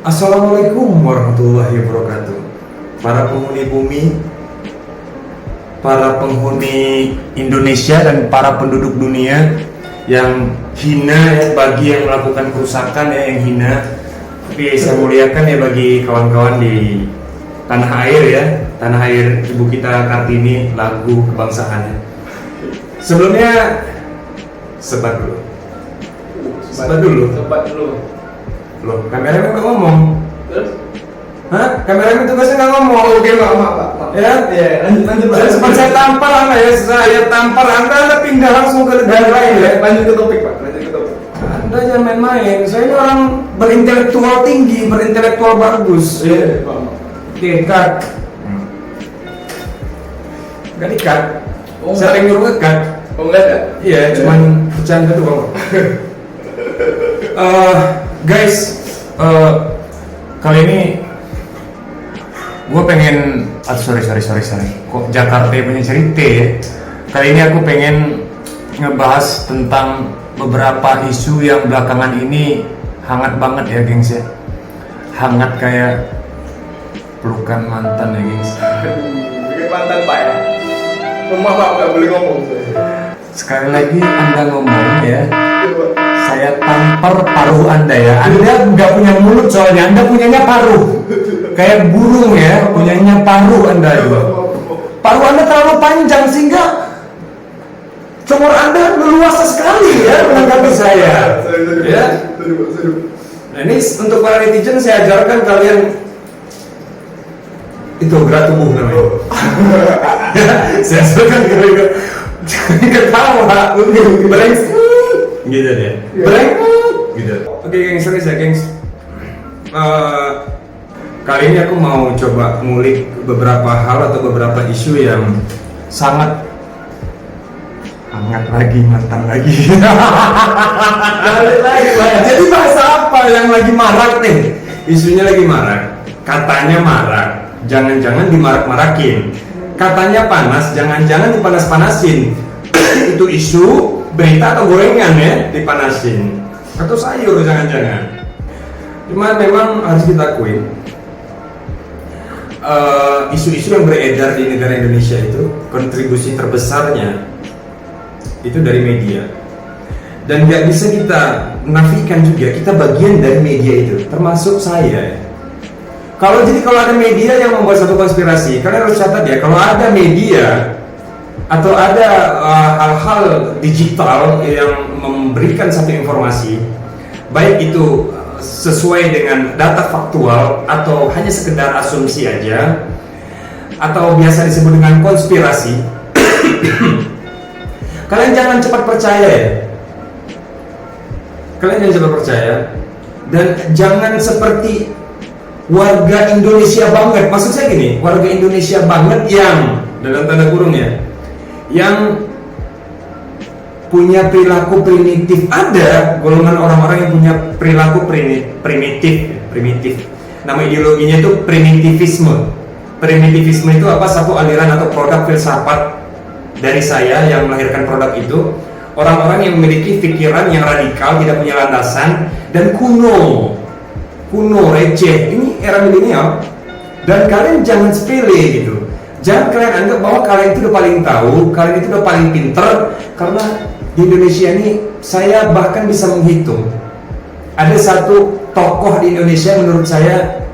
Assalamualaikum warahmatullahi wabarakatuh. Para penghuni bumi, para penghuni Indonesia dan para penduduk dunia yang hina ya, bagi yang melakukan kerusakan ya, yang hina. Tapi saya muliakan ya bagi kawan-kawan di tanah air ya, tanah air ibu kita Kartini, lagu kebangsaannya. Sebelumnya sebat dulu. Loh, kameramen nggak ngomong. Terus? Hah? Kameramen tugasnya nggak ngomong. Oke, maaf, Pak. Ya? Iya, lanjut. Seperti saya tampar anda ya, saya tampar anda pindah langsung ke negara lain ya. Lanjut ke topik, Pak. Anda jangan main-main. Saya ini orang berintelektual tinggi, berintelektual bagus. Iya, Pak. Oke, cut. Gak di-cut. Oh, Saya yang nyuruh nge-cut. Oh, enggak ada? Iya, cuman bercanda doang. Guys, kali ini gue pengen, sorry. Kok Jakarta punya cerita ya? Kali ini aku pengen ngebahas tentang beberapa isu yang belakangan ini hangat banget ya, gengs ya. Hangat kayak pelukan mantan ya, gengs. Bikin mantan, Pak ya? Rumah Pak nggak boleh ngomong. Sekali lagi Anda ngomong ya, saya tampar paruh Anda ya. Anda nggak punya mulut soalnya, Anda punyanya paruh. Kayak burung ya, punyanya paruh Anda juga. Paruh Anda terlalu panjang sehingga congor Anda leluasa sekali ya menanggapi saya. Ya. Nah, ini untuk para netizen saya ajarkan kalian itu gerak tubuh namanya. Saya ajarkan kalian jangan ketawa, bereng gitu deh, bereng gitu. Oke, gengs, serius ya, gengs. Kali ini aku mau coba ngulik beberapa hal atau beberapa isu yang sangat hangat lagi, mantan lagi. Balik lagi, jadi bahasa apa yang lagi marak nih? Isunya lagi marak, katanya marak, jangan-jangan dimarak-marakin. Katanya panas, jangan-jangan dipanas-panasin. Itu isu, berita atau gorengan ya, dipanasin. Atau sayur jangan-jangan. Cuma memang harus kita akui, isu-isu yang beredar di negara Indonesia itu kontribusi terbesarnya itu dari media. Dan nggak bisa kita nafikan juga, kita bagian dari media itu, termasuk saya. Kalau ada media yang membuat satu konspirasi, kalian harus catat ya, kalau ada media atau ada hal-hal digital yang memberikan satu informasi, baik itu sesuai dengan data faktual atau hanya sekedar asumsi aja, atau biasa disebut dengan konspirasi, kalian jangan cepat percaya ya. Kalian jangan cepat percaya, dan jangan seperti warga Indonesia banget. Maksud saya gini, warga Indonesia banget yang dalam tanda kurung ya, yang punya perilaku primitif. Ada golongan orang-orang yang punya perilaku primitif. Nama ideologinya itu primitivisme. Primitivisme itu apa? Satu aliran atau produk filsafat dari saya yang melahirkan produk itu. Orang-orang yang memiliki pikiran yang radikal, tidak punya landasan, dan kuno, receh. Ini era milenial. Dan kalian jangan sepele gitu. Jangan kalian anggap bahwa kalian itu udah paling tahu, kalian itu udah paling pinter. Karena di Indonesia ini saya bahkan bisa menghitung, ada satu tokoh di Indonesia menurut saya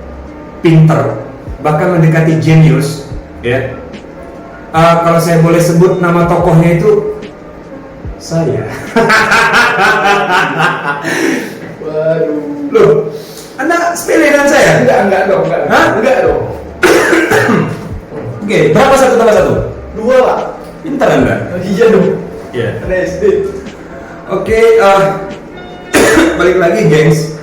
pinter, bahkan mendekati jenius ya. Kalau saya boleh sebut nama tokohnya itu saya. Waduh. Loh, Anda sepele dengan saya? Enggak dong. Hah? Enggak dong. Oke, berapa satu tambah satu? 2, Pak. Pintar Anda? Iya dong. Iya. Ada SD. Oke, balik lagi gengs.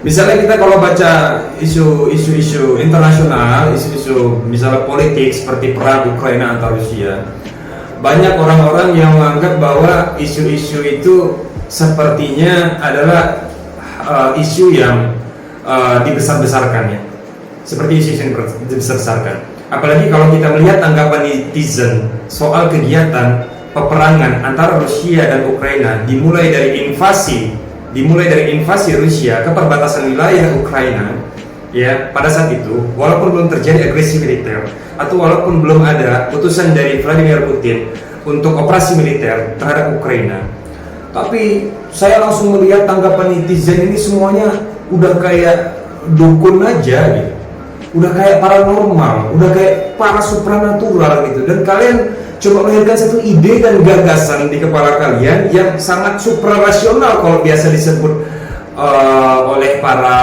Misalnya kita kalau baca isu-isu internasional, isu-isu misalnya politik seperti perang Ukraina antar Rusia, banyak orang-orang yang menganggap bahwa isu-isu itu sepertinya adalah isu yang dibesar-besarkan ya, seperti isu yang dibesar-besarkan. Apalagi kalau kita melihat tanggapan netizen soal kegiatan peperangan antara Rusia dan Ukraina, dimulai dari invasi dimulai dari invasi Rusia ke perbatasan wilayah Ukraina, ya pada saat itu walaupun belum terjadi agresi militer atau walaupun belum ada putusan dari Vladimir Putin untuk operasi militer terhadap Ukraina, tapi saya langsung melihat tanggapan netizen ini semuanya udah kayak dukun aja gitu, udah kayak paranormal, udah kayak para supranatural gitu. Dan kalian coba melahirkan satu ide dan gagasan di kepala kalian yang sangat suprarasional kalau biasa disebut oleh para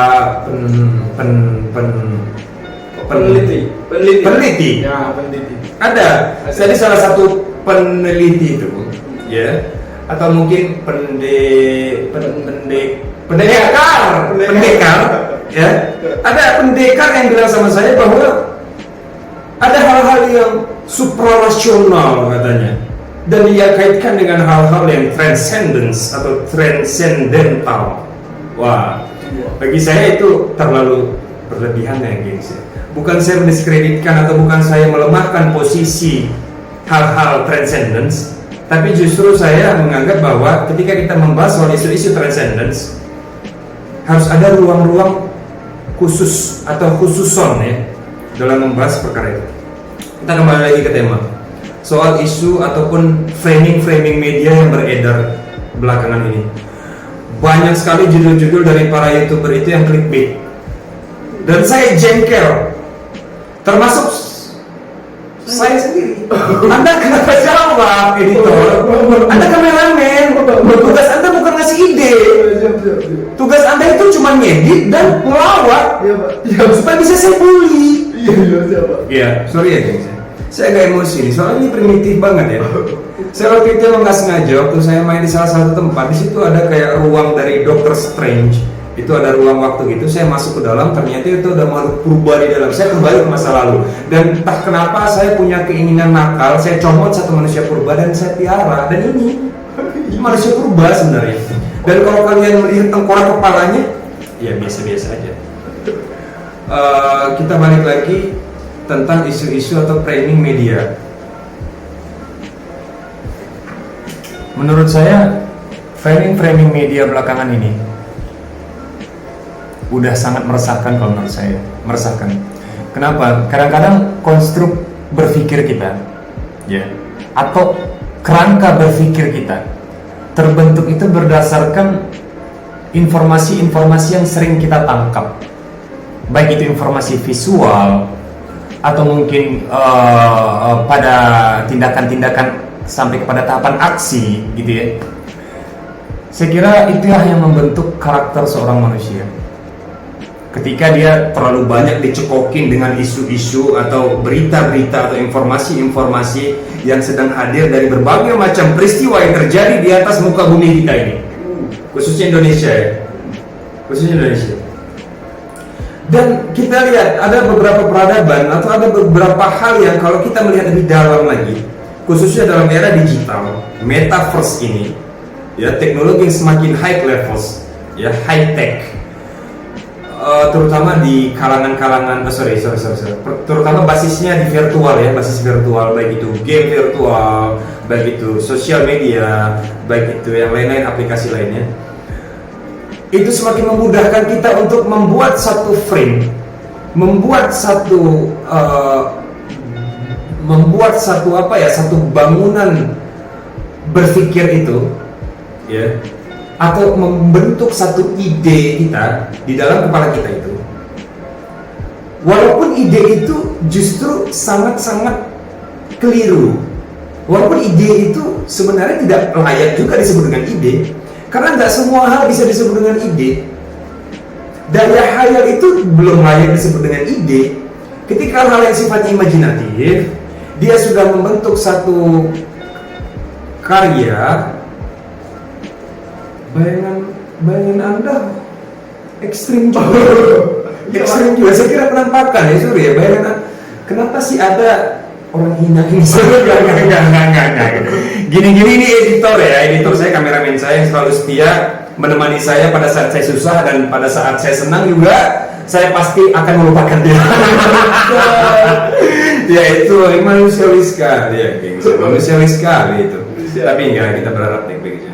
peneliti. Ya, peneliti. Ada. Jadi salah satu peneliti itu, ya, atau mungkin pendekar, ya. Ada pendekar yang bilang sama saya bahwa ada hal-hal yang suprarasional katanya, dan dia kaitkan dengan hal-hal yang transcendence atau transcendental. Wah, bagi saya itu terlalu berlebihan ya gengs. Bukan saya mendiskreditkan atau bukan saya melemahkan posisi hal-hal transcendence, tapi justru saya menganggap bahwa ketika kita membahas soal isu-isu transcendence harus ada ruang-ruang khusus atau khususon ya dalam membahas perkara itu. Kita kembali lagi ke tema soal isu ataupun framing media yang beredar belakangan ini. Banyak sekali judul-judul dari para YouTuber itu yang clickbait, dan saya jengkel, termasuk saya sendiri. Anda kenapa jawab, editor? Anda kameramen, tugas Anda bukan ngasih ide. Tugas Anda itu cuma ngedit dan melawak, supaya bisa saya bully. Iya, sorry ya gengs. Saya agak emosi nih, soalnya ini primitif banget ya. Saya waktu itu emang nggak sengaja, waktu saya main di salah satu tempat, di situ ada kayak ruang dari Doctor Strange. Itu ada ruang waktu gitu, saya masuk ke dalam, ternyata itu ada makhluk purba di dalam. Saya kembali ke masa lalu, dan entah kenapa saya punya keinginan nakal, saya comot satu manusia purba dan saya piara. Dan ini manusia purba sebenarnya. Dan kalau kalian melihat tengkorak kepalanya, ya biasa-biasa aja. Kita balik lagi tentang isu-isu atau framing media. Menurut saya framing media belakangan ini udah sangat meresahkan kalau menurut saya. Meresahkan. Kenapa? Kadang-kadang konstruk berpikir kita, ya, atau kerangka berpikir kita terbentuk itu berdasarkan informasi-informasi yang sering kita tangkap, baik itu informasi visual atau mungkin pada tindakan-tindakan sampai kepada tahapan aksi gitu ya. Saya kira itulah yang membentuk karakter seorang manusia. Ketika dia terlalu banyak dicekokin dengan isu-isu atau berita-berita atau informasi-informasi yang sedang hadir dari berbagai macam peristiwa yang terjadi di atas muka bumi kita ini, khususnya Indonesia ya, khususnya Indonesia. Dan kita lihat ada beberapa peradaban atau ada beberapa hal yang kalau kita melihat lebih dalam lagi, khususnya dalam era digital, metaverse ini, ya, teknologi yang semakin high levels, ya, high tech, terutama di kalangan-kalangan, terutama basisnya di virtual ya, basis virtual, baik itu game virtual, baik itu sosial media, baik itu yang lain-lain aplikasi lainnya. Itu semakin memudahkan kita untuk membuat satu frame, membuat satu satu bangunan berpikir itu, ya, atau membentuk satu ide kita di dalam kepala kita itu. Walaupun ide itu justru sangat-sangat keliru, walaupun ide itu sebenarnya tidak layak juga disebut dengan ide. Karena nggak semua hal bisa disebut dengan ide. Daya khayal itu belum layak disebut dengan ide. Ketika hal yang sifatnya imajinatif, dia sudah membentuk satu karya. Bayangan Anda ekstrim juga. Ekstrim juga. Saya kira penampakan ya, sorry ya. Bayangan, kenapa sih ada orang hina ini? Enggak. Gini ini editor ya, editor saya, kameramen saya yang selalu setia menemani saya pada saat saya susah dan pada saat saya senang juga. Saya pasti akan melupakan dia. Ya itu manusiawi sekali ya, manusiawi sekali itu. Tapi enggak, kita berharap baik-baik aja.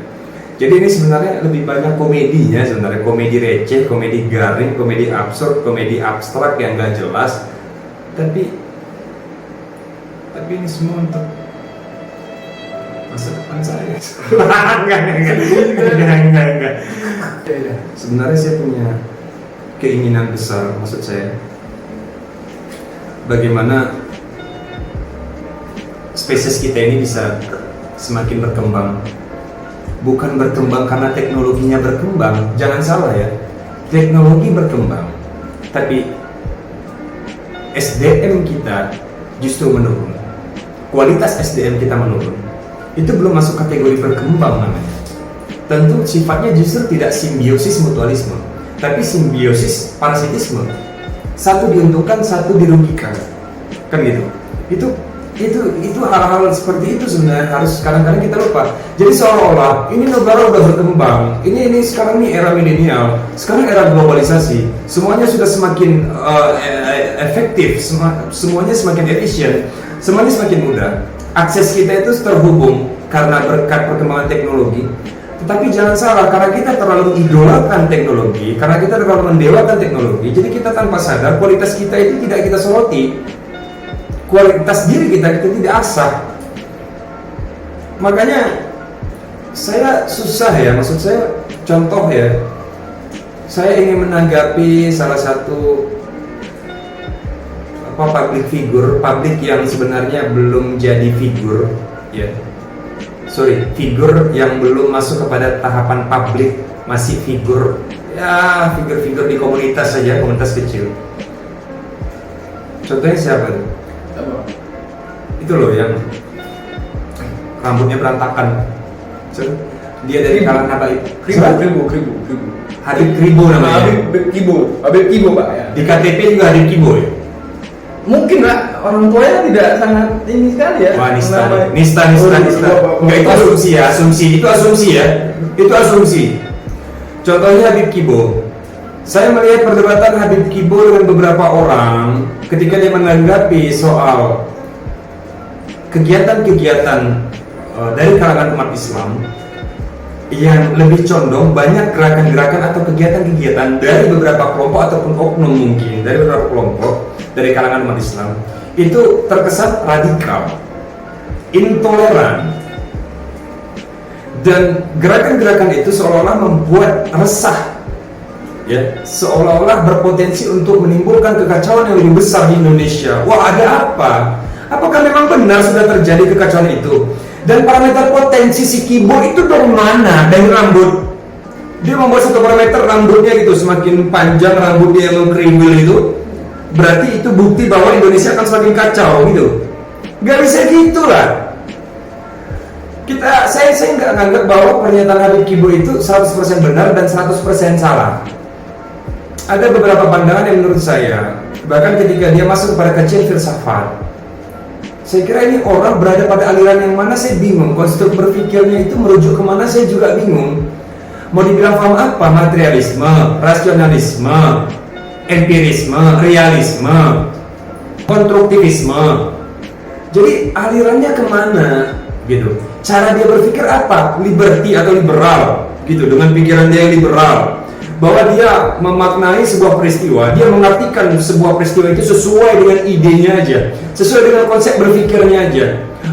Jadi ini sebenarnya lebih banyak komedinya sebenarnya, komedi receh, komedi garing, komedi absurd, komedi abstrak yang nggak jelas. Tapi ini semua untuk masa depan saya. Enggak. Sebenarnya saya punya keinginan besar, maksud saya bagaimana spesies kita ini bisa semakin berkembang. Bukan berkembang karena teknologinya berkembang, jangan salah ya, teknologi berkembang, tapi SDM kita justru menurun, kualitas SDM kita menurun. Itu belum masuk kategori berkembang namanya. Tentu sifatnya justru tidak simbiosis mutualisme, tapi simbiosis parasitisme. Satu diuntungkan, satu dirugikan, kan gitu. Itu hal-hal seperti itu sebenarnya harus kadang-kadang kita lupa. Jadi seolah-olah ini negara udah berkembang, ini sekarang nih era milenial, sekarang era globalisasi, semuanya sudah semakin efektif, semuanya semakin efisien, semuanya semakin mudah. Akses kita itu terhubung karena berkat perkembangan teknologi. Tetapi jangan salah, karena kita terlalu idolakan teknologi, karena kita terlalu mendewakan teknologi, jadi kita tanpa sadar kualitas kita itu tidak kita soroti. Kualitas diri kita tidak asah. Makanya saya susah ya, maksud saya contoh ya, saya ingin menanggapi salah satu public figure, publik yang sebenarnya belum jadi figur ya. Figur yang belum masuk kepada tahapan publik, masih figur ya, figur-figur di komunitas saja, komunitas kecil. Contohnya siapa tuh? Itu loh yang rambutnya berantakan. Dia dari kalangan Habib Kribo. Habib Kribo namanya. Habib Kibo Pak ya. Di KTP juga Habib Kibo ya. Mungkin lah orang tuanya tidak sangat ini sekali ya. Wah, nista. Enggak, itu asumsi ya, Itu asumsi. Contohnya Habib Kibo. Saya melihat perdebatan Habib Kibo dengan beberapa orang ketika dia menanggapi soal kegiatan-kegiatan dari kalangan umat Islam yang lebih condong banyak gerakan-gerakan atau kegiatan-kegiatan dari beberapa kelompok ataupun oknum mungkin dari beberapa kelompok dari kalangan umat Islam itu terkesan radikal, intoleran, dan gerakan-gerakan itu seolah-olah membuat resah ya, seolah-olah berpotensi untuk menimbulkan kekacauan yang lebih besar di Indonesia. Wah, ada apa? Apakah memang benar sudah terjadi kekacauan itu? Dan parameter potensi si Kibo itu dari mana? Dari rambut. Dia membuat satu parameter rambutnya gitu, semakin panjang rambutnya yang mengkriwil itu, berarti itu bukti bahwa Indonesia akan semakin kacau gitu. Gak bisa gitu lah. Saya nggak nganggap bahwa pernyataan Habib Kibo itu 100% benar dan 100% salah. Ada beberapa pandangan yang menurut saya, bahkan ketika dia masuk kepada kajian filsafat, saya kira ini orang berada pada aliran yang mana saya bingung. Konstruk berpikirnya itu merujuk kemana saya juga bingung. Mau dibilang paham apa? Materialisme, rasionalisme, empirisme, realisme, konstruktivisme. Jadi alirannya kemana gitu. Cara dia berpikir apa? Liberty atau liberal gitu, dengan pikiran dia yang liberal, bahwa dia memaknai sebuah peristiwa, dia mengartikan sebuah peristiwa itu sesuai dengan idenya aja, sesuai dengan konsep berpikirnya aja.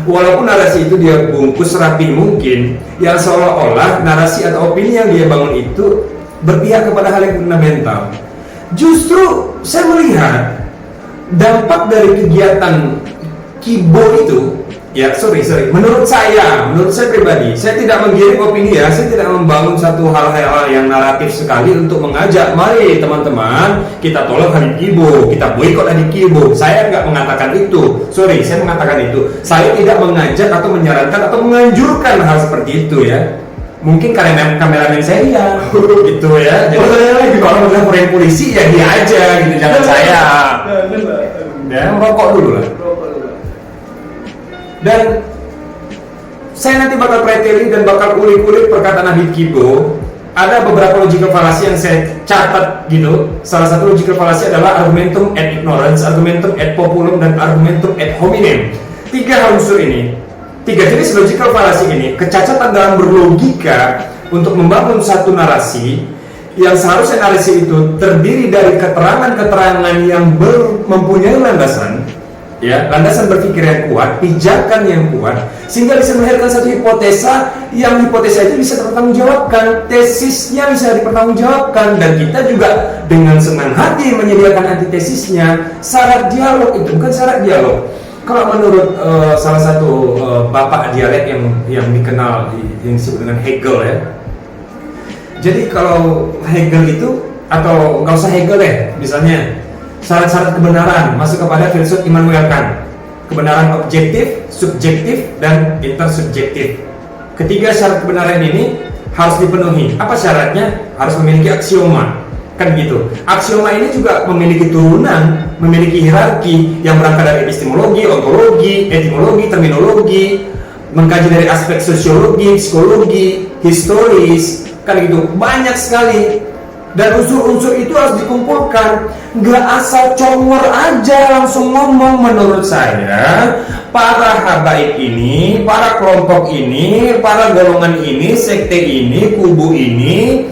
Walaupun narasi itu dia bungkus rapi mungkin, yang seolah-olah narasi atau opini yang dia bangun itu berpihak kepada hal yang fundamental. Justru saya melihat dampak dari kegiatan Kibo itu, ya sorry, menurut saya pribadi, saya tidak menggiring opini ya, saya tidak membangun satu hal-hal yang naratif sekali untuk mengajak, mari teman-teman kita tolak Habib Kibo, kita boikot Habib Kibo. Saya nggak mengatakan itu, saya mengatakan itu, saya tidak mengajak atau menyarankan atau menganjurkan hal seperti itu ya. Mungkin kameramen saya ya, gitu ya. Jadi kalau udah orang polisi ya dia aja gitu, jangan saya. Ya merokok dulu lah. Dan saya nanti bakal pretelin dan bakal ulik-ulik perkataan Habib Kibo. Ada beberapa logical fallacy yang saya catat gitu. Salah satu logical fallacy adalah argumentum ad ignorans, argumentum ad populum, dan argumentum ad hominem. 3 unsur ini, 3 jenis logical fallacy ini, kecacatan dalam berlogika untuk membangun satu narasi yang seharusnya narasi itu terdiri dari keterangan-keterangan yang mempunyai landasan, ya, landasan berpikir yang kuat, pijakan yang kuat, sehingga bisa melahirkan satu hipotesa yang hipotesa itu bisa dipertanggungjawabkan, tesisnya bisa dipertanggungjawabkan, dan kita juga dengan senang hati menyediakan antitesisnya. Syarat dialog itu bukan syarat dialog. Kalau menurut salah satu bapak dialek yang dikenal yang disebut dengan Hegel, ya. Jadi kalau Hegel itu, atau nggak usah Hegel deh, misalnya syarat-syarat kebenaran masuk kepada filsuf Immanuel Kant. Kebenaran objektif, subjektif, dan intersubjektif. Ketiga syarat kebenaran ini harus dipenuhi. Apa syaratnya? Harus memiliki aksioma. Kan gitu. Aksioma ini juga memiliki turunan, memiliki hierarki yang berangkat dari epistemologi, ontologi, etimologi, terminologi, mengkaji dari aspek sosiologi, psikologi, historis, kan gitu. Banyak sekali. Dan unsur-unsur itu harus dikumpulkan. Nggak asal congor aja langsung ngomong. Menurut saya, para habaib ini, para kelompok ini, para golongan ini, sekte ini, kubu ini,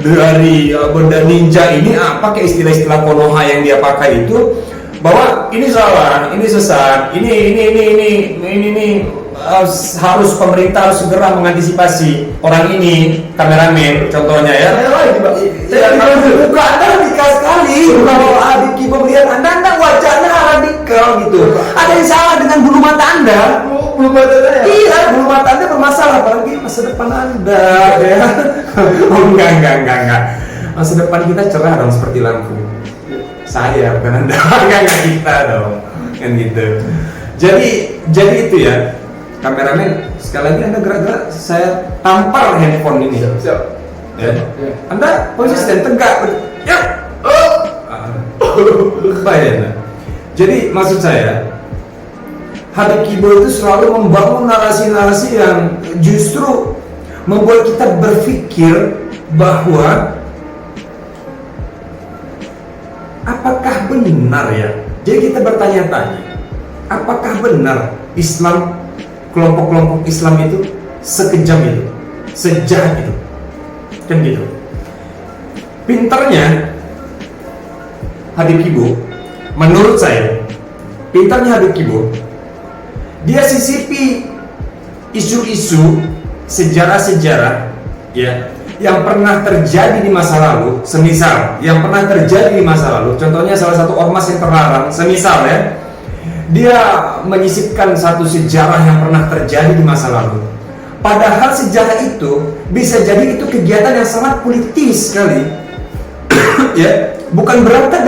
dari benda ninja ini, apa kayak istilah-istilah Konoha yang dia pakai itu, bahwa ini salah, ini sesat, ini harus pemerintah harus segera mengantisipasi orang ini, kameramen contohnya, ya. Buka Anda radikal sekali. Kalau Habib Kibo melihat Anda wajahnya radikal gitu. Ada yang salah dengan bulu mata Anda. Bulu mata Anda? Iya, bulu mata Anda bermasalah, apalagi masa depan Anda, ya. Oh enggak. Masa depan kita cerah dong seperti lampu. Saya bukan Anda, enggak kita dong, kan gitu. Jadi itu ya. Kameramen, sekali lagi Anda gerak-gerak, saya tampar handphone ini. Siap. Ya. Anda konsisten, tegak. Ya. Baik. Jadi maksud saya, Habib Kibo itu selalu membangun narasi-narasi yang justru membuat kita berpikir bahwa apakah benar, ya? Jadi kita bertanya-tanya, apakah benar Islam, kelompok-kelompok Islam itu sekejam itu, sejahat itu, kan gitu. Pintarnya Habib Kibo, menurut saya, pintarnya Habib Kibo, dia sisipi isu-isu sejarah-sejarah, ya, yang pernah terjadi di masa lalu. Semisal yang pernah terjadi di masa lalu, contohnya salah satu ormas yang terlarang, semisal, ya, dia menyisipkan satu sejarah yang pernah terjadi di masa lalu. Padahal sejarah itu bisa jadi itu kegiatan yang sangat politis sekali. Ya, bukan berangkat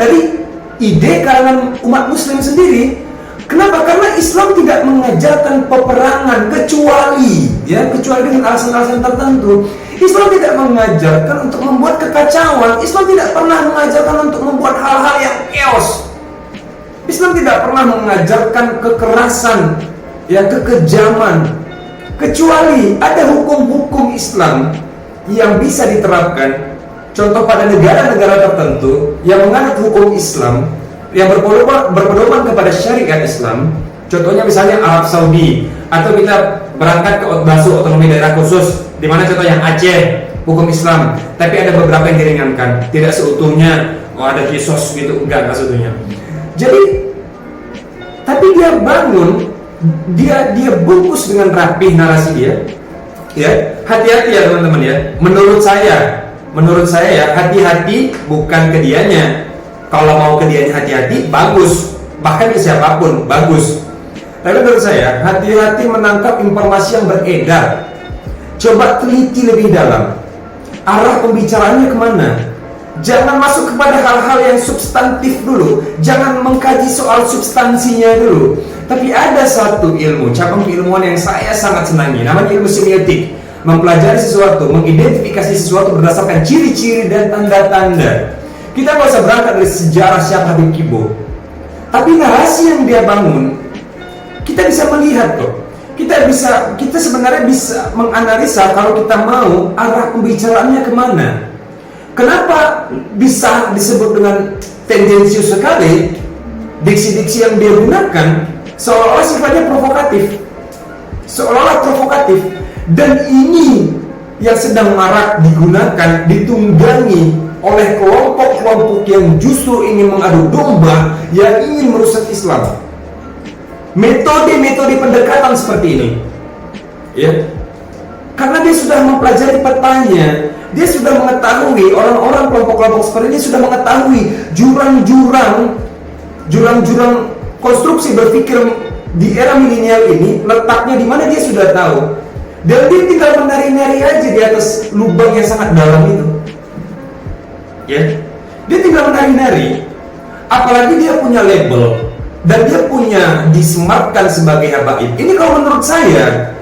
dari ide kalangan umat muslim sendiri. Kenapa? Karena Islam tidak mengajarkan peperangan kecuali dengan alasan-alasan tertentu. Islam tidak mengajarkan untuk membuat kekacauan. Islam tidak pernah mengajarkan untuk membuat hal-hal yang chaos. Islam tidak pernah mengajarkan kekerasan, ya, kekejaman, kecuali ada hukum-hukum Islam yang bisa diterapkan. Contoh pada negara-negara tertentu yang menganut hukum Islam yang berpedoman kepada syariat Islam. Contohnya misalnya Arab Saudi, atau kita berangkat ke BASU, otonomi daerah khusus, di mana contohnya Aceh, hukum Islam, tapi ada beberapa yang diringankan, tidak seutuhnya. Ada kisos gitu, enggak seutuhnya. Jadi, tapi dia bangun, dia bungkus dengan rapih narasi dia. Ya, hati-hati ya teman-teman, ya. Menurut saya ya, hati-hati bukan ke dianya. Kalau mau ke dianya hati-hati, bagus. Bahkan ke siapapun, bagus. Tapi menurut saya, hati-hati menangkap informasi yang beredar. Coba teliti lebih dalam. Arah pembicaraannya kemana? Jangan masuk kepada hal-hal yang substantif dulu. Jangan mengkaji soal substansinya dulu. Tapi ada satu ilmu, cabang keilmuan yang saya sangat senangi, namanya ilmu semiotik. Mempelajari sesuatu, mengidentifikasi sesuatu berdasarkan ciri-ciri dan tanda-tanda. Kita nggak usah berangkat dari sejarah siapa Habib Kibo, tapi narasi yang dia bangun, kita bisa melihat kok. Kita sebenarnya bisa menganalisa kalau kita mau arah pembicaraannya kemana. Kenapa bisa disebut dengan tendensius sekali? Diksi-diksi yang dia gunakan seolah-olah sifatnya provokatif. Dan ini yang sedang marak digunakan, ditunggangi oleh kelompok-kelompok yang justru ingin mengadu domba, yang ingin merusak Islam. Metode-metode pendekatan seperti ini, ya, karena dia sudah mempelajari petanya, dia sudah mengetahui, orang-orang kelompok-kelompok seperti ini sudah mengetahui jurang-jurang konstruksi berpikir di era milenial ini letaknya di mana, dia sudah tahu. Dan dia tinggal menari-nari aja di atas lubang yang sangat dalam itu, ya. Dia tinggal menari-nari, apalagi dia punya label dan dia punya disematkan sebagai habaib. Ini kalau menurut saya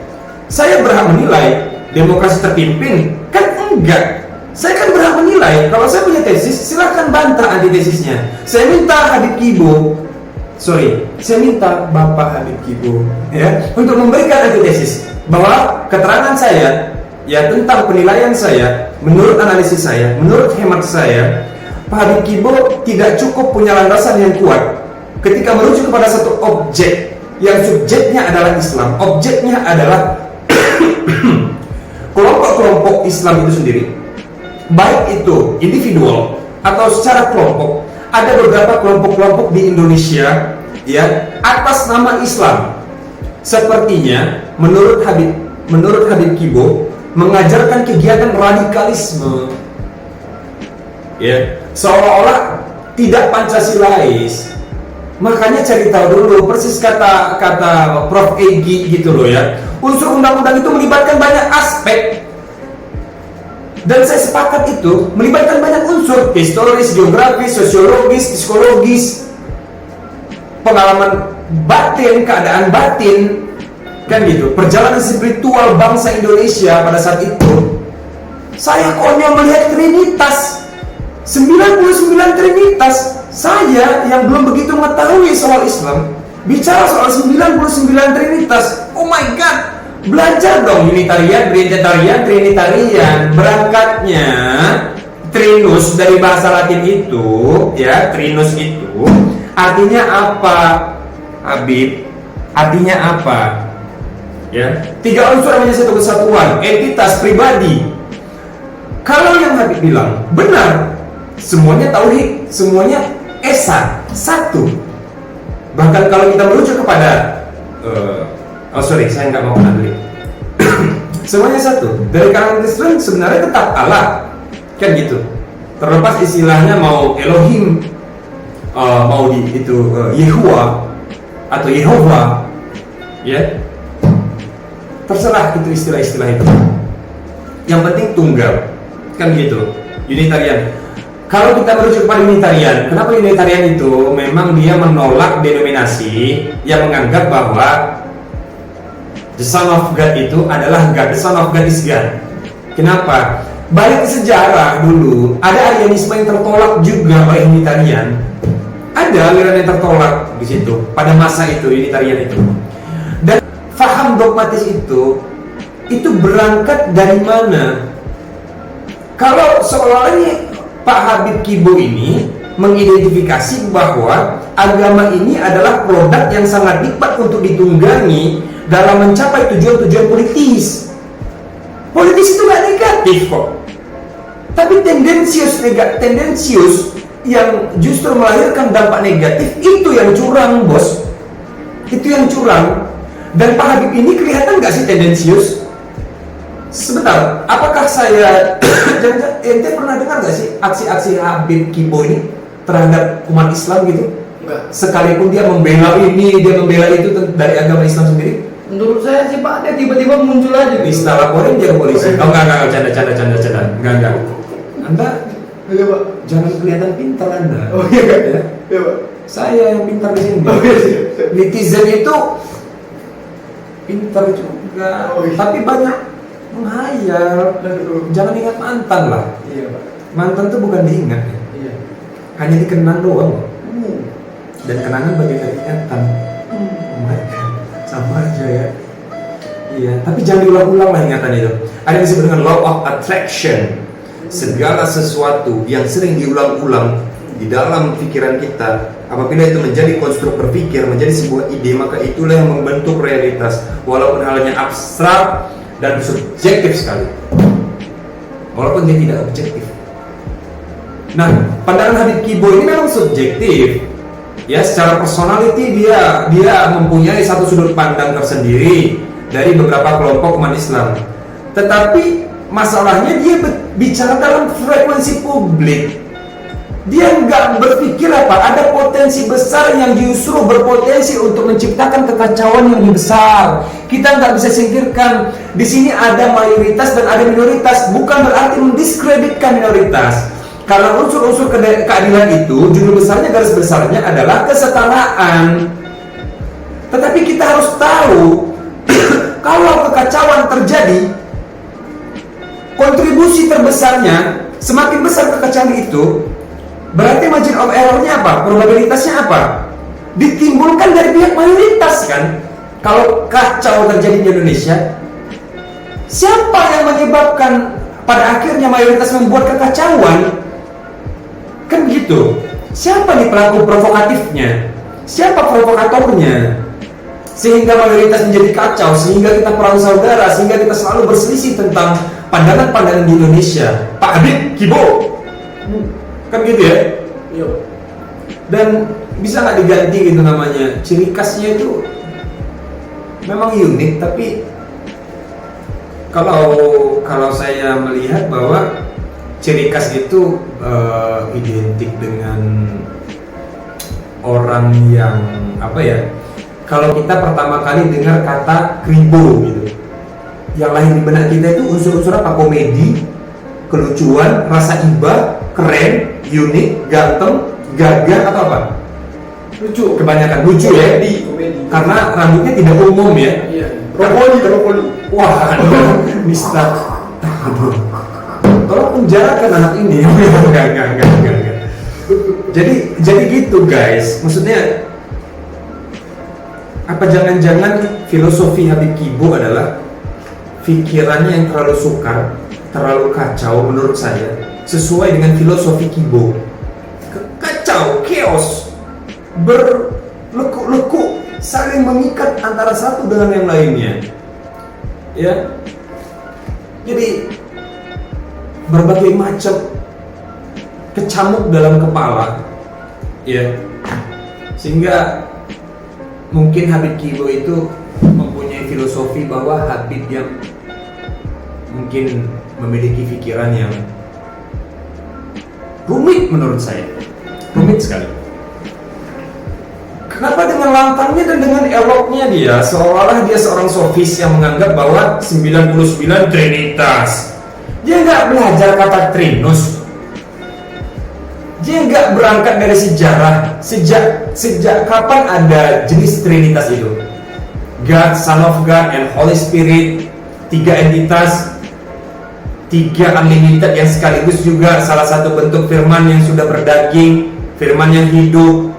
berhak menilai demokrasi terpimpin? Kan enggak. Saya kan berhak menilai. Kalau saya punya tesis, silahkan bantah antitesisnya. Saya minta Bapak Habib Kibo, ya, untuk memberikan antitesis bahwa keterangan saya, ya, tentang penilaian saya, menurut analisis saya, menurut hemat saya, Pak Habib Kibo tidak cukup punya landasan yang kuat ketika merujuk kepada satu objek yang subjeknya adalah Islam, objeknya adalah kelompok-kelompok Islam itu sendiri, baik itu individual atau secara kelompok. Ada beberapa kelompok-kelompok di Indonesia, ya, atas nama Islam, sepertinya menurut Habib Kibo mengajarkan kegiatan radikalisme, ya, seolah-olah tidak Pancasilais. Makanya cari tahu dulu persis kata Prof. Egy gitu loh, ya. Unsur undang-undang itu melibatkan banyak aspek, dan saya sepakat itu melibatkan banyak unsur: historis, geografis, sosiologis, psikologis, pengalaman batin, keadaan batin, kan gitu, perjalanan spiritual bangsa Indonesia pada saat itu. Saya konyol melihat Trinitas, 99 Trinitas. Saya yang belum begitu mengetahui soal Islam bicara soal 99 Trinitas. Oh my god, belajar dong Unitarian, Trinitarian. Berangkatnya Trinus dari bahasa Latin itu, ya, Trinus itu artinya apa, Habib? Artinya apa? Ya, 3 unsur namanya satu kesatuan, entitas, pribadi. Kalau yang Habib bilang benar, semuanya tauhid, semuanya esa, satu. Bahkan kalau kita merujuk kepada saya nggak mau mengambil semuanya satu. Dari kalangan Kristen sebenarnya tetap Allah, kan gitu. Terlepas istilahnya mau Elohim, mau Yehuwa atau Yehova, ya, terserah itu istilah-istilah itu. Yang penting tunggal, kan gitu. Unitarian. Kalau kita merujuk pada Unitarian, kenapa Unitarian itu memang dia menolak denominasi yang menganggap bahwa the Son of God itu adalah God, the Son of God is God. Kenapa? Balik ke sejarah dulu, ada Arianisme yang tertolak juga oleh Unitarian. Ada aliran yang tertolak di situ pada masa itu, Unitarian itu. Dan faham dogmatis itu berangkat dari mana? Kalau seolah-olah Pak Habib Kibo ini mengidentifikasi bahwa agama ini adalah produk yang sangat nikmat untuk ditunggangi dalam mencapai tujuan-tujuan politis. Politis itu gak negatif kok, tapi tendensius yang justru melahirkan dampak negatif, itu yang curang, bos. Itu yang curang. Dan Pak Habib ini kelihatan gak sih tendensius? Sebentar, apakah saya ente pernah dengar gak sih aksi-aksi Habib Kibo ini terhadap umat Islam gitu? Enggak. Sekalipun dia membela ini, dia membela itu dari agama Islam sendiri. Menurut saya sih Pak, dia tiba-tiba muncul aja. Bisa laporin dia ke polisi. Oh enggak, canda. Enggak. Anda Iya Pak. jangan kelihatan pintar Anda. Oh iya Pak. Ya? Iya Pak. Saya yang pintar di sini. Oh iya siap. Netizen itu pintar juga, Oh, iya. tapi banyak menghayal. Aduh. Jangan ingat mantan lah. Iya Pak. Mantan tuh bukan diingat ya. Iya. Hanya dikenang doang. Hmm. Dan kenangan bagian dari ingatan. Oh my God, sama aja ya. Iya, tapi jangan diulang-ulang lah ingatan itu. Ada yang disebut dengan law of attraction. Segala sesuatu yang sering diulang-ulang di dalam pikiran kita, apabila itu menjadi konstruk berpikir, menjadi sebuah ide, maka itulah yang membentuk realitas. Walaupun halnya abstrak, dan subjektif sekali, walaupun dia tidak objektif. Nah, pandangan Habib Kibo ini memang subjektif. Ya, secara personality dia mempunyai satu sudut pandang tersendiri dari beberapa kelompok umat Islam. Tetapi masalahnya dia bicara dalam frekuensi publik. Dia nggak berpikir ada potensi besar yang justru berpotensi untuk menciptakan kekacauan yang lebih besar. Kita nggak bisa singkirkan di sini ada mayoritas dan ada minoritas, bukan berarti mendiskreditkan minoritas. Karena unsur-unsur keadilan itu judul besarnya, garis besarnya adalah kesetaraan. Tetapi kita harus tahu kalau kekacauan terjadi, kontribusi terbesarnya semakin besar kekacauan itu, berarti margin of error-nya apa? Probabilitasnya apa? Ditimbulkan dari pihak mayoritas kan? Kalau kacau terjadi di Indonesia, siapa yang menyebabkan pada akhirnya mayoritas membuat kekacauan? Kan begitu. Siapa nih pelaku provokatifnya? Siapa provokatornya? Sehingga mayoritas menjadi kacau, sehingga kita perang saudara, sehingga kita selalu berselisih tentang pandangan-pandangan di Indonesia. Pak Habib Kibo, kan gitu ya? Iya. Dan bisa nggak diganti gitu namanya? Ciri khasnya itu memang unik, tapi kalau saya melihat bahwa ciri khas itu identik dengan orang yang apa ya? Kalau kita pertama kali dengar kata kribo gitu, yang lahir di benak kita itu unsur-unsur apa? Komedi, kelucuan, rasa iba, keren, unik, ganteng, gagah atau apa? Lucu. Kebanyakan lucu ya, Komedi. karena rambutnya tidak umum ya. Iya. Brokoli. Wah, Mister. Tolong penjarakan anak ini. Enggak. Jadi gitu guys. Maksudnya apa jangan-jangan filosofi Habib Kibo adalah pikirannya yang terlalu sukar, terlalu kacau menurut saya, sesuai dengan filosofi Kibo. Kacau, chaos, berlekuk-lekuk, saling mengikat antara satu dengan yang lainnya. Ya. Jadi berbagai macam kecamuk dalam kepala, ya, sehingga mungkin Habib Kibo itu mempunyai filosofi bahwa Habib yang mungkin memiliki pikiran yang rumit menurut saya, rumit sekali. Kenapa dengan lantangnya dan dengan eloknya dia seolah-olah dia seorang sofis yang menganggap bahwa 99 trinitas. Dia nggak belajar kata trinus. Dia nggak berangkat dari sejarah. Sejak kapan ada jenis trinitas itu? God, Son of God, and Holy Spirit. 3 entitas, 3 unlimited yang sekaligus juga salah satu bentuk firman yang sudah berdaging, firman yang hidup.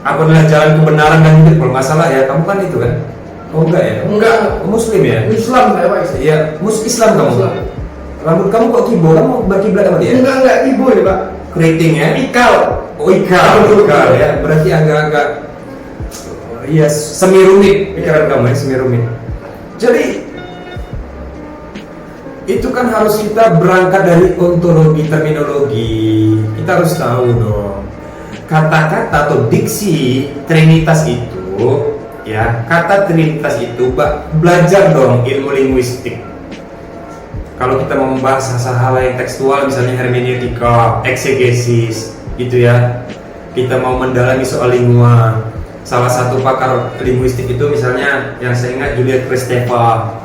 Aku adalah jalan kebenaran dan hidup. Kalau nggak salah ya, kamu kan itu kan? Oh enggak ya? Enggak. Muslim ya? Islam ya Pak. Iya, Islam kamu. Islam. Rambut kamu kok Kibo? Kamu berkiblat sama dia? Enggak ibu ya Pak. Keriting ya? Ikal. Oh ikal ya. Berarti agak-agak iya semi rumit pikiran kamu ya, semi rumit. Jadi itu kan harus kita berangkat dari ontologi, terminologi. Kita harus tahu dong. Kata-kata atau diksi trinitas itu, ya, kata trinitas itu belajar dong ilmu linguistik. Kalau kita mau membahas hal-hal yang tekstual, misalnya hermeneutika, eksegesis, gitu ya. Kita mau mendalami soal lingua. Salah satu pakar linguistik itu misalnya yang saya ingat Juliet Kristeva.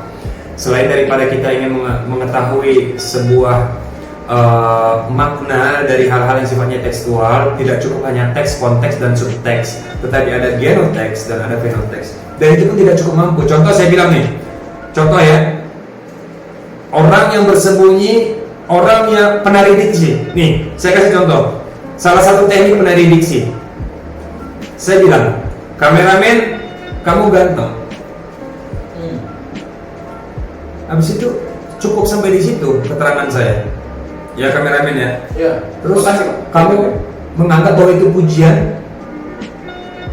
Selain daripada kita ingin mengetahui sebuah makna dari hal-hal yang sifatnya tekstual, tidak cukup hanya teks, konteks, dan subteks, tetapi ada genoteks dan ada fenoteks. Dan itu pun tidak cukup mampu. Contoh saya bilang nih, contoh ya, orang yang bersembunyi, orang yang penari diksi. Nih, saya kasih contoh. Salah satu teknik penari diksi. Saya bilang, kameramen, kamu ganteng. Habis itu cukup sampai di situ keterangan saya. Ya kameramen ya. Iya. Terus Makasih, kamu menganggap bahwa itu pujian?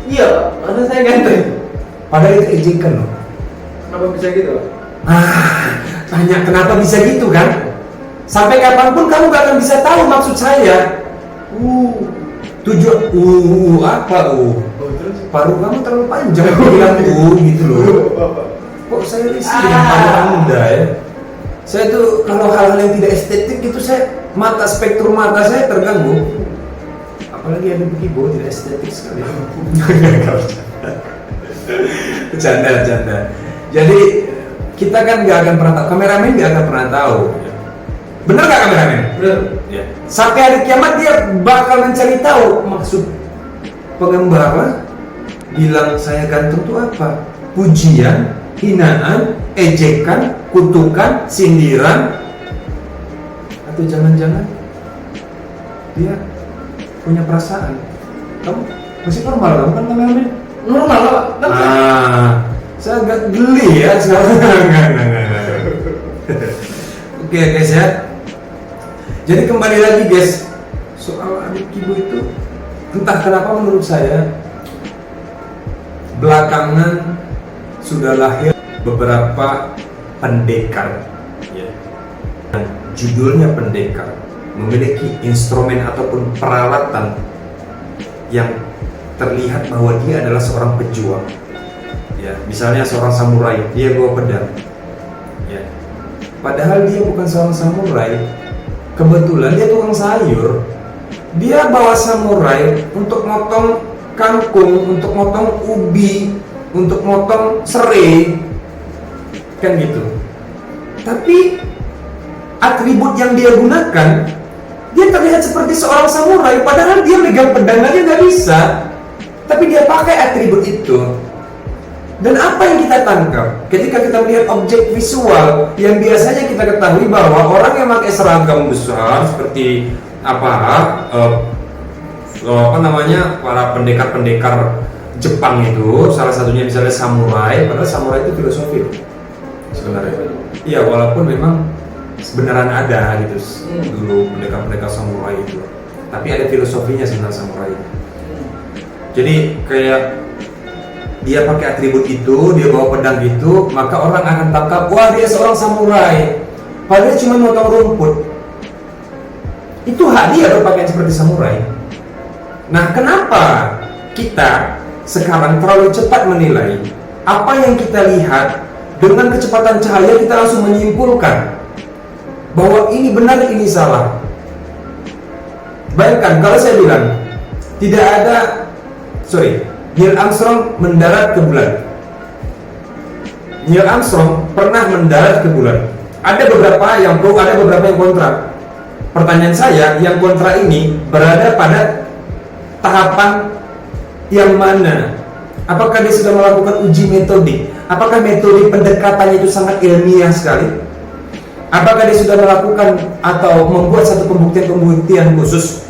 Iya Pak. Karena saya ganteng. Padahal itu ejekan loh. Kenapa bisa gitu Pak? Tanya kenapa bisa gitu kan? Sampai kapanpun kamu gak akan bisa tahu maksud saya. Tujuan apa? Oh, terus? Paruh kamu terlalu panjang aku bilang gitu loh. Kok saya risih dengan paruh Anda ya? Saya tuh kalau hal-hal yang tidak estetik itu saya spektrum mata saya terganggu. Apalagi ada Kibo tidak estetik sekali. Bercanda. Jadi kita kan nggak akan pernah tahu, kameramen nggak akan pernah tahu. Bener nggak kameramen? Bener. Ya. Sampai hari kiamat dia bakal mencari tahu maksud pengembara bilang saya gantung itu apa? Pujian, hinaan, ejekan, kutukan, sindiran, atau jangan-jangan dia punya perasaan. Kamu masih normal kamu kan kameramen? Normal lah. Saya agak geli ya sekarang. Oke guys ya. Jadi kembali lagi guys, soal adik Kibo itu entah kenapa menurut saya belakangan sudah lahir beberapa pendekar ya. Judulnya pendekar, memiliki instrumen ataupun peralatan yang terlihat bahwa dia adalah seorang pejuang ya. Misalnya seorang samurai, dia bawa pedang ya. Padahal dia bukan seorang samurai. Kebetulan dia tukang sayur. Dia bawa samurai untuk motong kangkung, untuk motong ubi, untuk motong serai, kan gitu. Tapi atribut yang dia gunakan, dia terlihat seperti seorang samurai. Padahal dia megang pedang aja nggak bisa, tapi dia pakai atribut itu. Dan apa yang kita tangkap ketika kita melihat objek visual yang biasanya kita ketahui bahwa orang yang pakai seragam besar seperti apa namanya para pendekar-pendekar Jepang itu, salah satunya misalnya samurai. Padahal samurai itu filosofi sebenarnya. Iya, walaupun memang sebenarnya ada gitu dulu pendekar-pendekar samurai itu, tapi ada filosofinya sebenarnya samurai. Jadi kayak dia pakai atribut itu, dia bawa pedang itu, maka orang akan tangkap, wah dia seorang samurai. Padahal dia cuma motong rumput. Itu hak dia berpakaian seperti samurai. Nah, kenapa kita sekarang terlalu cepat menilai? Apa yang kita lihat dengan kecepatan cahaya kita langsung menyimpulkan bahwa ini benar, ini salah. Bayangkan kalau saya bilang tidak ada, Neil Armstrong mendarat ke bulan. Neil Armstrong pernah mendarat ke bulan. Ada beberapa yang pro, ada beberapa yang kontra. Pertanyaan saya, yang kontra ini berada pada tahapan yang mana? Apakah dia sudah melakukan uji metodik? Apakah metode pendekatannya itu sangat ilmiah sekali? Apakah dia sudah melakukan atau membuat satu pembuktian khusus?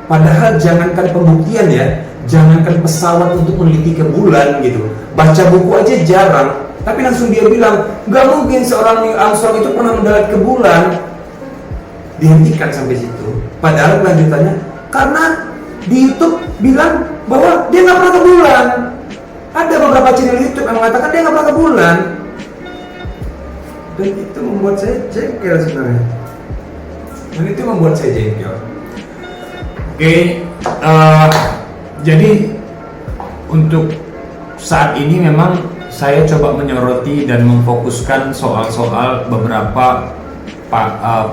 Padahal jangankan pembuktian ya, jangankan pesawat untuk meneliti ke bulan gitu, baca buku aja jarang, tapi langsung dia bilang nggak mungkin seorang Neil Armstrong itu pernah mendarat ke bulan. Dihentikan sampai situ. Padahal kelanjutannya karena di YouTube bilang bahwa dia nggak pernah ke bulan. Ada beberapa channel YouTube yang mengatakan dia nggak pernah ke bulan, dan itu membuat saya jengkel sebenarnya. Oke, jadi untuk saat ini memang saya coba menyoroti dan memfokuskan soal-soal beberapa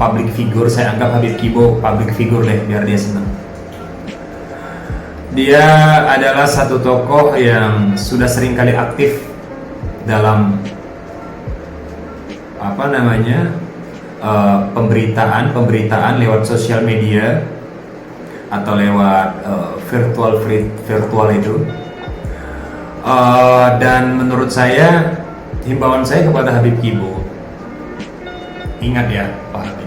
public figure. Saya anggap Habib Kibo public figure deh, biar dia senang. Dia adalah satu tokoh yang sudah sering kali aktif dalam pemberitaan lewat sosial media atau lewat virtual itu. Dan menurut saya, himbauan saya kepada Habib Kibo, ingat ya Pak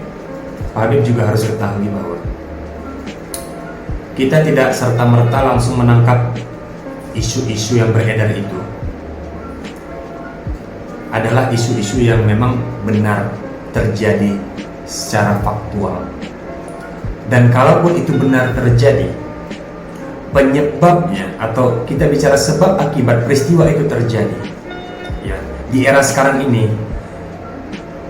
Habib juga harus ketahui bahwa kita tidak serta-merta langsung menangkap isu-isu yang beredar itu adalah isu-isu yang memang benar terjadi secara faktual. Dan kalaupun itu benar terjadi, penyebabnya atau kita bicara sebab akibat peristiwa itu terjadi ya, di era sekarang ini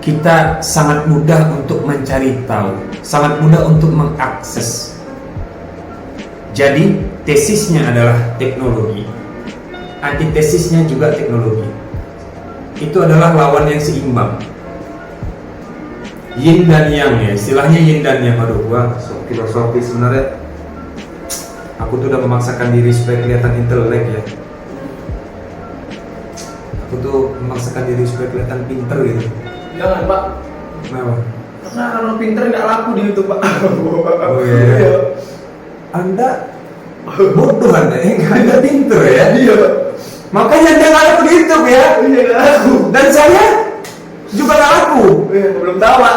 kita sangat mudah untuk mencari tahu, sangat mudah untuk mengakses. Jadi tesisnya adalah teknologi, antitesisnya juga teknologi. Itu adalah lawan yang seimbang, yin dan yang, ya istilahnya yin dan yang. Aduh, gua sok filosofi sebenarnya. Aku tuh udah memaksakan diri supaya kelihatan intelek ya. Aku tuh memaksakan diri supaya kelihatan pinter gitu. Jangan Pak, Kenapa? karena kalau pinter nggak laku di YouTube Pak. Oh iya. Anda bodoh Anda, Anda pinter ya. Iya. Makanya Anda nggak laku di YouTube ya. Iya nggak laku. Dan saya juga nggak laku. Belum tahu Pak.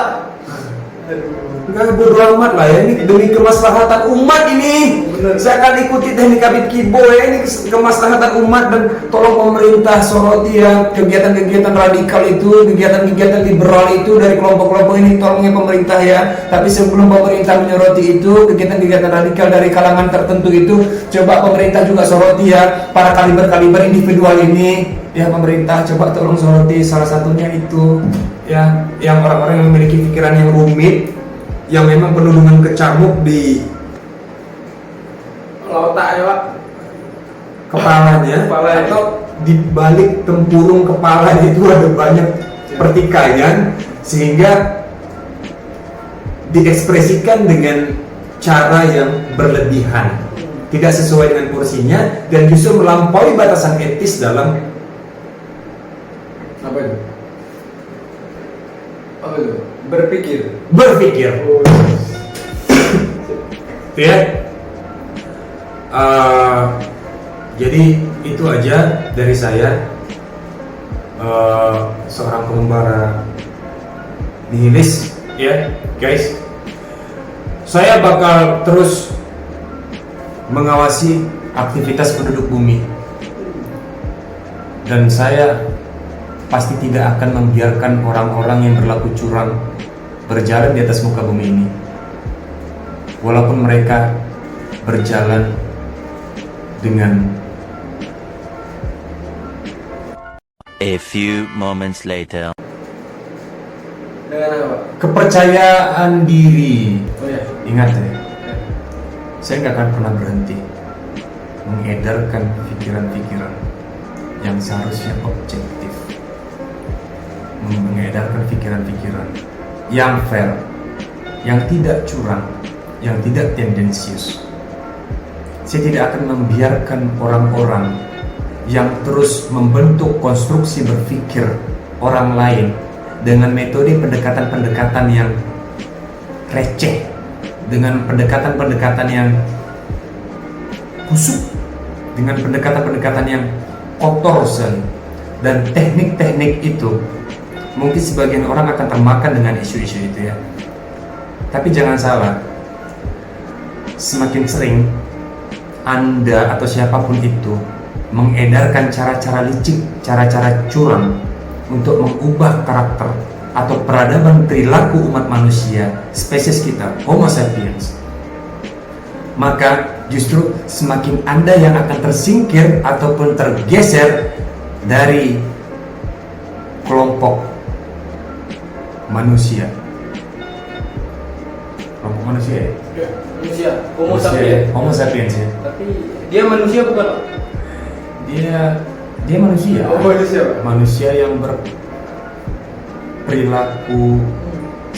Aduh. Nggak, bodo amat lah ya, ini demi kemaslahatan umat ini. Bener. Saya akan ikuti teknik Habib Kibo ya, ini kemaslahatan umat. Dan tolong pemerintah soroti ya kegiatan-kegiatan radikal itu, kegiatan-kegiatan liberal itu dari kelompok-kelompok ini, tolong ya pemerintah ya. Tapi sebelum pemerintah menyoroti itu kegiatan-kegiatan radikal dari kalangan tertentu itu, coba pemerintah juga soroti ya para kaliber-kaliber individual ini. Ya pemerintah coba tolong soroti, salah satunya itu ya yang orang-orang yang memiliki pikiran yang rumit, yang memang penuh dengan kecamuk di Otak ya Pak. kepalanya, Kepalanya. atau di balik tempurung kepala itu ada banyak pertikaian, sehingga diekspresikan dengan cara yang berlebihan, tidak sesuai dengan porsinya, dan justru melampaui batasan etis dalam Apa itu? Apa itu? Berpikir. berpikir. Ya. Jadi itu aja dari saya, seorang pengembara nihilis ya guys. Saya bakal terus mengawasi aktivitas penduduk bumi, dan saya pasti tidak akan membiarkan orang-orang yang berlaku curang berjalan di atas muka bumi ini, walaupun mereka berjalan dengan A few moments later. Dengan apa Pak? kepercayaan diri. Oh ya. Ingat ya, saya nggak akan pernah berhenti mengedarkan pikiran-pikiran yang seharusnya objektif, mengedarkan pikiran-pikiran yang fair, yang tidak curang, yang tidak tendensius. Saya tidak akan membiarkan orang-orang yang terus membentuk konstruksi berpikir orang lain dengan metode pendekatan-pendekatan yang receh, dengan pendekatan-pendekatan yang busuk, dengan pendekatan-pendekatan yang kotor sekali. Dan teknik-teknik itu mungkin sebagian orang akan termakan dengan isu-isu itu ya. Tapi jangan salah, semakin sering Anda atau siapapun itu mengedarkan cara-cara licik, cara-cara curang untuk mengubah karakter atau peradaban perilaku umat manusia, spesies kita, Homo sapiens, maka justru semakin Anda yang akan tersingkir ataupun tergeser dari kelompok manusia. Kelompok manusia ya? Ya, manusia. Homo Manusia ya? sapiens. Homo sapiens ya? Tapi dia manusia bukan Pak? Dia manusia. Oh, manusia Pak. Manusia yang berperilaku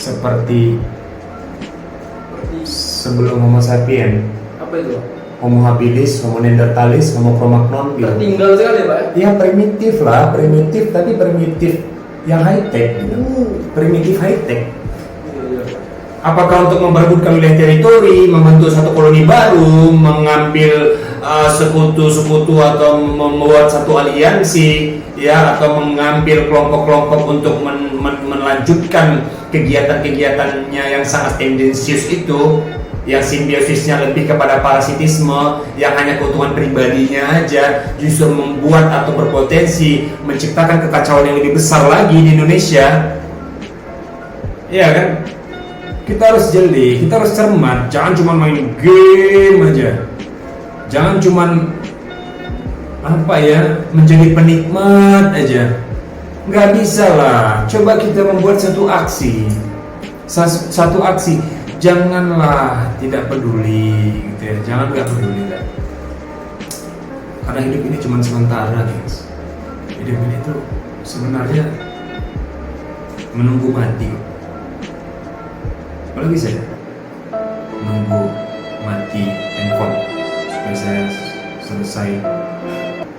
seperti sebelum Homo sapiens. Apa itu Pak? Homo habilis, Homo neanderthalis, Homo cro-magnon gitu. Tertinggal sekali Pak. Ya primitif lah, primitif tapi primitif yang high tech gitu. Primitif high tech. Iya, Pak. Apakah untuk memperebutkan wilayah teritori, membentuk satu koloni baru, mengambil sekutu-sekutu atau membuat satu aliansi, ya, atau mengambil kelompok-kelompok untuk melanjutkan kegiatan-kegiatannya yang sangat tendensius itu, yang simbiosisnya lebih kepada parasitisme, yang hanya keuntungan pribadinya aja, justru membuat atau berpotensi menciptakan kekacauan yang lebih besar lagi di Indonesia. Iya kan? Kita harus jeli, kita harus cermat, jangan cuma main game aja. Jangan cuma menjadi penikmat aja. Nggak bisa lah. Coba kita membuat satu aksi. Satu aksi. Janganlah tidak peduli gitu ya. Jangan nggak peduli lah. Karena hidup ini cuma sementara, guys. Hidup ini tuh sebenarnya menunggu mati. Apalagi saya menunggu mati handphone supaya saya selesai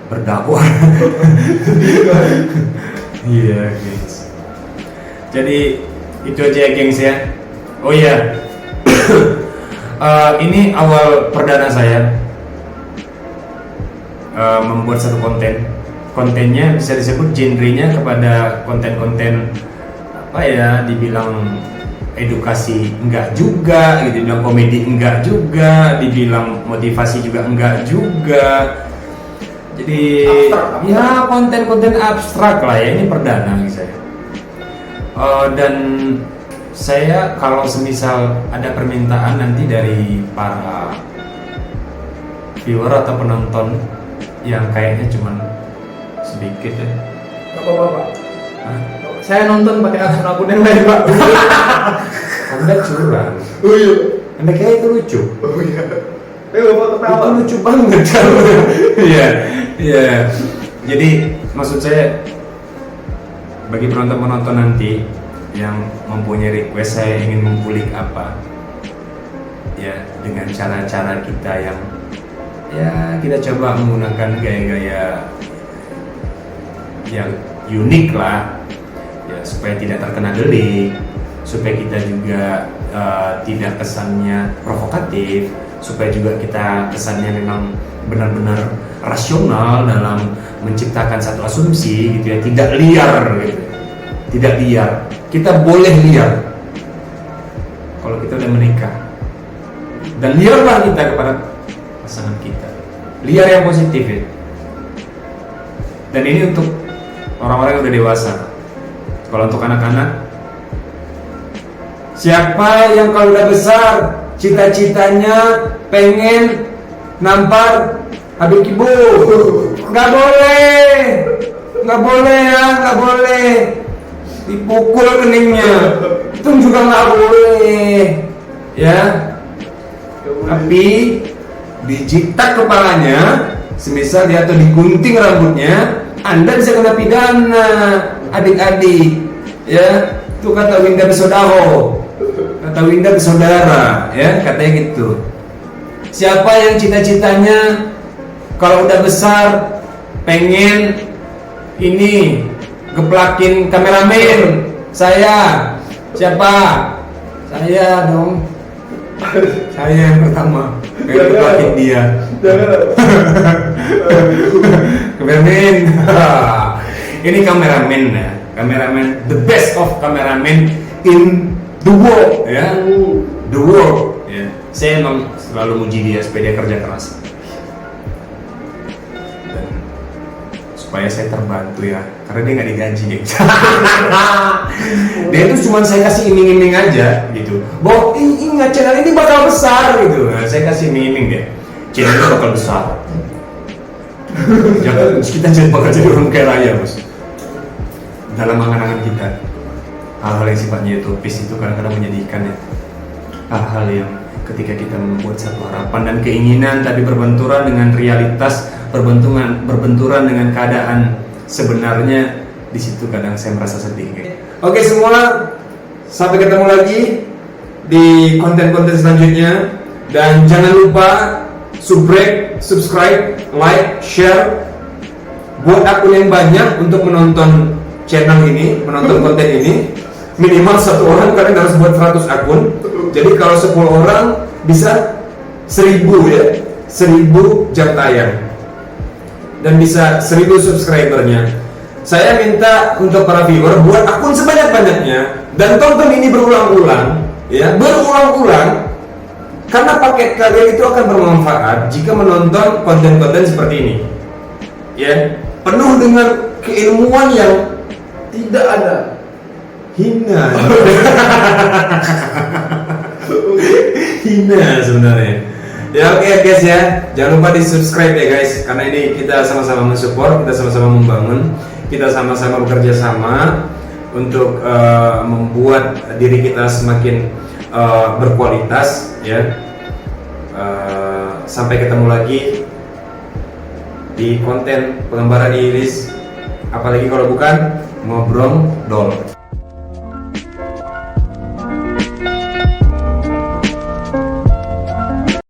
berdakwah. Iya, guys. Jadi itu aja ya, gengs ya. Oh iya. Ini awal perdana saya membuat satu konten. Kontennya bisa disebut genrenya kepada konten-konten apa ya, dibilang edukasi enggak juga, gitu, dibilang komedi enggak juga, dibilang motivasi juga enggak juga. Jadi Abstrak. ya konten-konten abstrak lah ya, ini perdana nih saya. Dan saya kalau semisal ada permintaan nanti dari para viewer atau penonton yang kayaknya cuman sedikit ya. Gak apa-apa, Pak. Hah? Saya nonton pakai akun yang lain, Pak. Anda curang. Oh iya. Anda kayak itu lucu. Oh iya. Bapak ketawa. Itu lucu banget. Iya, iya. Jadi maksud saya bagi penonton-penonton nanti yang mempunyai request saya ingin mengulik apa, ya dengan cara-cara kita yang ya kita coba menggunakan gaya-gaya yang unik lah, ya supaya tidak terkena delik, supaya kita juga tidak kesannya provokatif, supaya juga kita kesannya memang benar-benar rasional dalam menciptakan satu asumsi gitu ya, tidak liar gitu, tidak liar. Kita boleh liar kalau kita udah menikah, dan liarlah kita kepada pasangan kita, liar yang positif ya. Dan ini untuk orang-orang yang udah dewasa. Kalau untuk anak-anak, siapa yang kalau udah besar cita-citanya pengen nampar Habib Kibo? Nggak boleh, nggak boleh ya, nggak boleh. Dipukul keningnya, itu juga nggak boleh, ya. Tapi dijitak kepalanya, semisal dia atau digunting rambutnya, Anda bisa kena pidana, adik-adik, ya. Itu kata Winda Besodaro, kata Winda Besodara, ya, katanya gitu. Siapa yang cita-citanya kalau udah besar pengen ini geplakin kameramen, saya. Siapa? Saya dong. Saya yang pertama pengen geplakin dia. Kameramen. Ini kameramen ya, kameramen the best of kameramen in the world ya, the world ya. Saya emang selalu muji dia supaya dia kerja keras dan supaya saya terbantu ya, karena dia nggak digaji deh. Dia tuh cuma saya kasih iming-iming aja gitu, bahwa ingat channel ini bakal besar gitu. Nah, saya kasih iming-iming dia, channel ini bakal besar. Jangan kita jadi bakal jadi orang kaya raya bos. Dalam angan-angan kita, hal-hal yang sifatnya utopis itu kadang-kadang menyedihkan ya. Hal-hal yang ketika kita membuat satu harapan dan keinginan tapi berbenturan dengan realitas, berbenturan dengan keadaan sebenarnya, di situ kadang saya merasa sedih. Oke semua, sampai ketemu lagi di konten-konten selanjutnya, dan jangan lupa subscribe, like, share, buat akun yang banyak untuk menonton channel ini, menonton konten ini. Minimal satu orang kalian harus buat 100 akun. Jadi kalau 10 orang bisa 1000 ya, 1000 jam tayang, dan bisa 1000 subscribernya. Saya minta untuk para viewer buat akun sebanyak-banyaknya dan tonton ini berulang-ulang ya, berulang-ulang, karena paket kalian itu akan bermanfaat jika menonton konten-konten seperti ini ya, penuh dengan keilmuan yang tidak ada hina. Hina sebenarnya. Ya oke guys ya, jangan lupa di subscribe ya guys, karena ini kita sama-sama mensupport, kita sama-sama membangun. kita sama-sama bekerja sama untuk membuat diri kita semakin berkualitas ya. Sampai ketemu lagi di konten pengembaraan Iris, apalagi kalau bukan ngobrol dol.